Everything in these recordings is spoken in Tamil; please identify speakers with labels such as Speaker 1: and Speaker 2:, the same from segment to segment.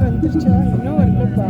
Speaker 1: வந்துருச்சா? இன்னும் வரலப்பா.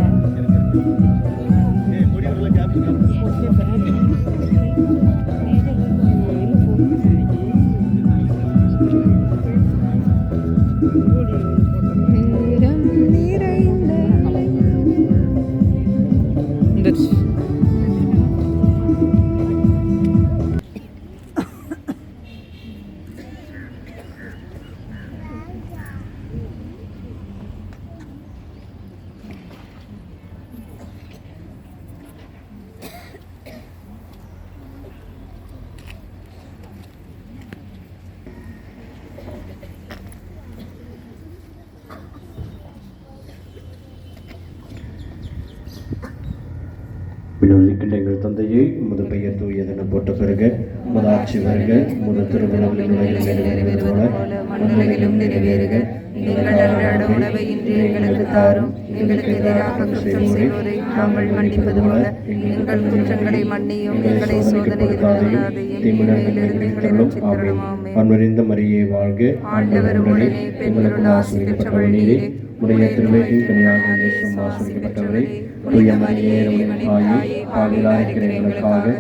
Speaker 2: விண்ணோலிக்கின்ற எங்கள் தந்தையை உமது பெயர் தூயதென போட்ட பிறகு உமது ஆட்சி வருக, உமது திருமணங்களின் உலகில் நிறைவேறுவது போல மண்ணுலகிலும் நிறைவேறுக.
Speaker 3: எங்கள் அன்றாட உணவை இன்று எங்களுக்கு தாரும். எங்களுக்கு எதிராக குற்றம் செய்வோரை நாங்கள் மன்னிப்பது போல எங்கள் குற்றங்களை மன்னியும். எங்களை சோதனையில் விடாதேயும், தீமையிலிருந்து எங்களை ரட்சித்தருளும். ஆமென்.
Speaker 2: அன்வறிந்த மரியே வாழ்க,
Speaker 3: ஆண்டவர் உடனே பெண்களுள் ஆசி பெற்றவள் நீரே.
Speaker 2: உடைய திருவயிற்றின் கனியாக இயேசுவும் ஆசீர்வதிக்கப்பட்டவரே. தூய மரியே நம்முடைய தாயே, பாவிகளாய் இருக்கிற எங்களுக்காக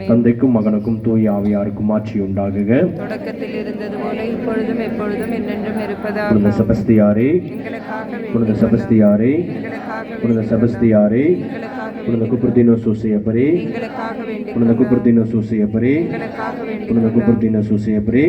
Speaker 2: தந்தைக்கும் மகனுக்கும் தூய ஆவியாருக்கும் ஆட்சி உண்டாகுக.
Speaker 3: தொடக்கத்தில் இருந்தது போல இப்பொழுதும் எப்பொழுதும் என்றென்றும் இருப்பதாக.
Speaker 2: புனித செபஸ்தியாரே, புனித செபஸ்தியாரே, புனித செபஸ்தியாரே, புனித குப்ரதீனோ சூசியப்பரே, புனித குப்ரதீனோ சூசியப்பரே, புனித குப்ரதீனோ சூசியப்பரே.